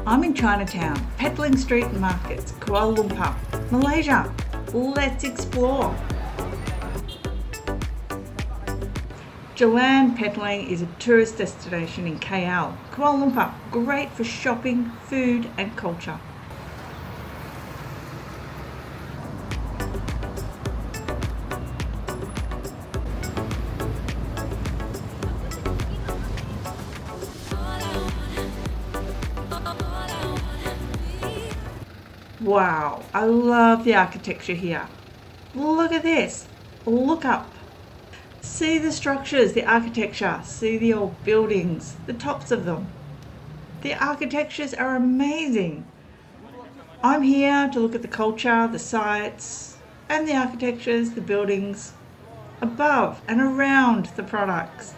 I'm in Chinatown, Petaling Street and Markets, Kuala Lumpur, Malaysia. Let's explore. Jalan Petaling is a tourist destination in KL, Kuala Lumpur, great for shopping, food and culture. Wow, I love the architecture here. Look at this. Look up. See the structures, the architecture, see the old buildings, the tops of them. The architectures are amazing. I'm here to look at the culture, the sites, and the architectures, the buildings, above and around the products.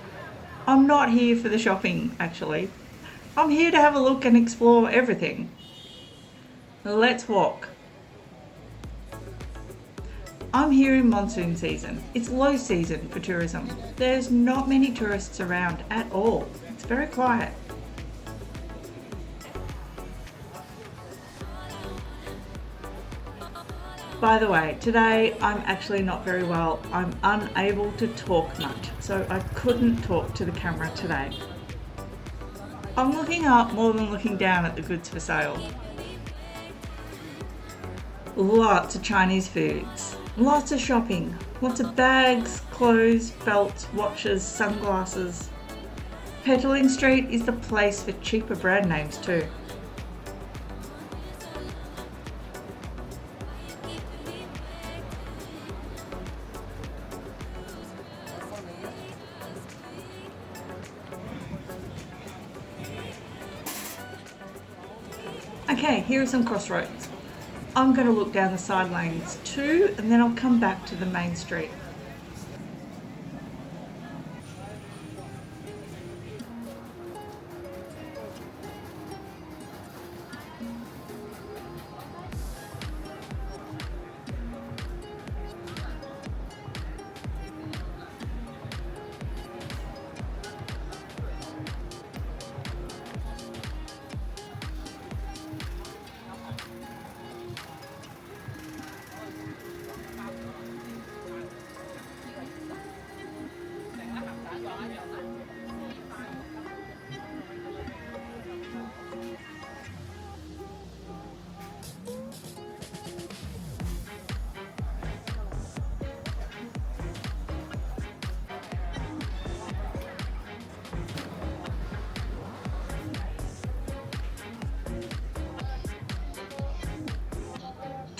I'm not here for the shopping, actually. I'm here to have a look and explore everything. Let's walk. I'm here in monsoon season. It's low season for tourism. There's not many tourists around at all. It's very quiet. By the way, today I'm actually not very well. I'm unable to talk much, so I couldn't talk to the camera today. I'm looking up more than looking down at the goods for sale. Lots of Chinese foods, lots of shopping, lots of bags, clothes, belts, watches, sunglasses. Petaling Street is the place for cheaper brand names too. Okay, here are some crossroads. I'm going to look down the side lanes too, and then I'll come back to the main street.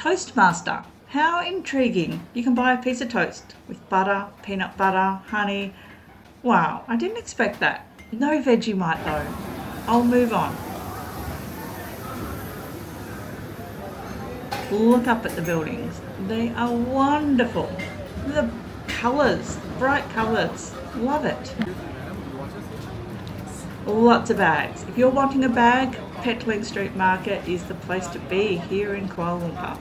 Toastmaster. How intriguing. You can buy a piece of toast with butter, peanut butter, honey. Wow, I didn't expect that. No Vegemite though. I'll move on. Look up at the buildings. They are wonderful. The colours, bright colours. Love it. Lots of bags. If you're wanting a bag, Petaling Street Market is the place to be here in Kuala Lumpur.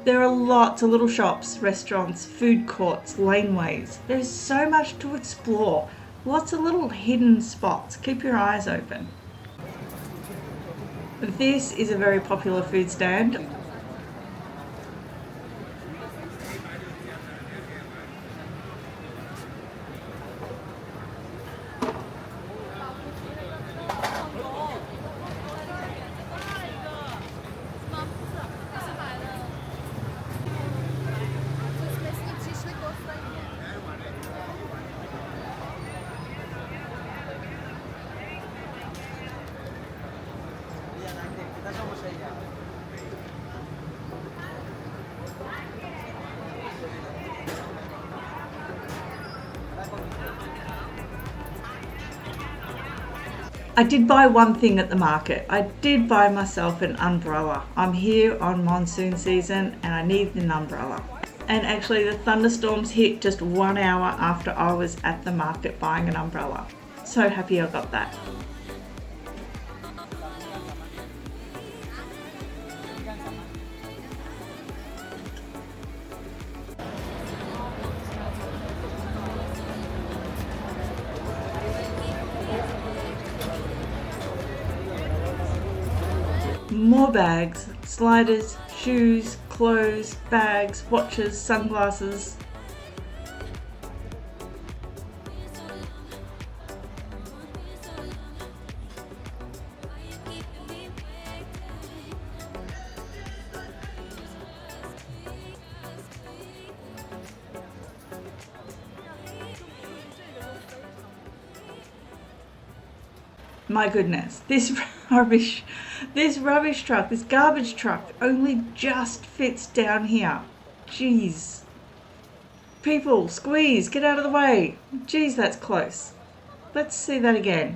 There are lots of little shops, restaurants, food courts, laneways. There's so much to explore. Lots of little hidden spots. Keep your eyes open. This is a very popular food stand. I did buy one thing at the market. I did buy myself an umbrella. I'm here on monsoon season and I need an umbrella. And actually the thunderstorms hit just 1 hour after I was at the market buying an umbrella. So happy I got that. More bags, sliders, shoes, clothes, bags, watches, sunglasses. My goodness, this rubbish truck, this garbage truck only just fits down here. Jeez. People, squeeze, get out of the way. Jeez, that's close. Let's see that again.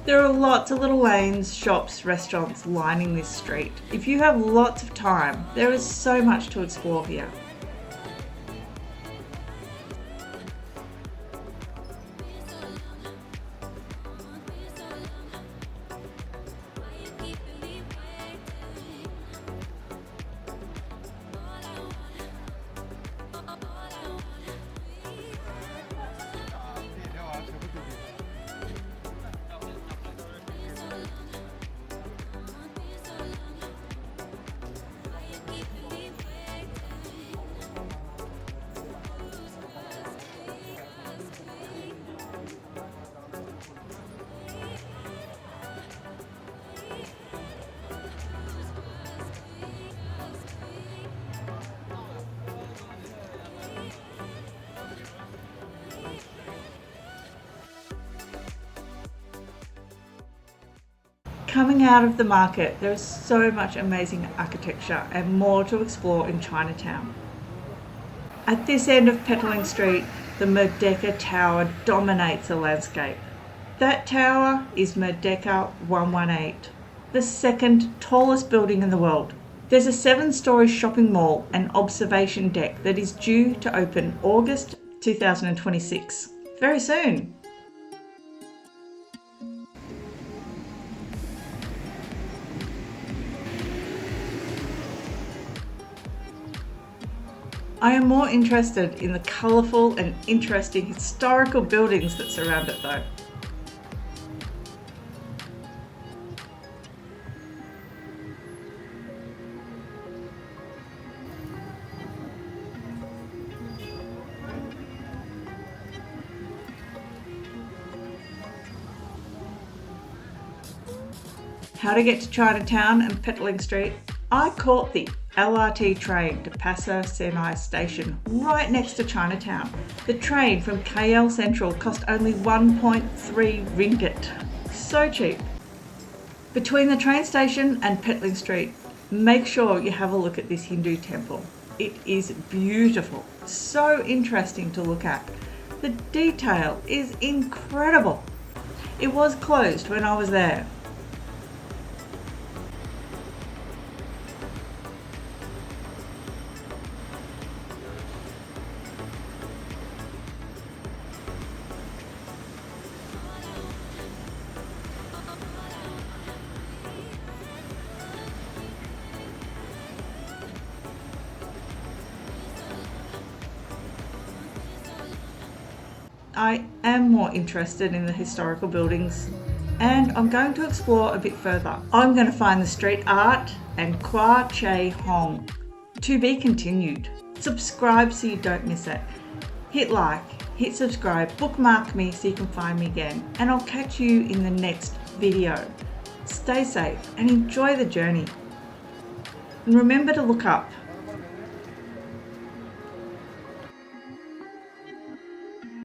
There are lots of little lanes, shops, restaurants lining this street. If you have lots of time, there is so much to explore here. Coming out of the market, there is so much amazing architecture and more to explore in Chinatown. At this end of Petaling Street, the Merdeka Tower dominates the landscape. That tower is Merdeka 118, the second tallest building in the world. There's a 7-story shopping mall and observation deck that is due to open August 2026. Very soon. I am more interested in the colourful and interesting historical buildings that surround it though. How to get to Chinatown and Petaling Street? I caught the LRT train to Pasar Seni station right next to Chinatown. The train from KL Central cost only 1.3 ringgit. So cheap. Between the train station and Petaling Street, make sure you have a look at this Hindu temple. It is beautiful, so interesting to look at. The detail is incredible. It was closed when I was there. I am more interested in the historical buildings and I'm going to explore a bit further. I'm going to find the street art and Kwa Che Hong. To be continued. Subscribe so you don't miss it. Hit like, hit subscribe, bookmark me so you can find me again, and I'll catch you in the next video. Stay safe and enjoy the journey. And remember to look up.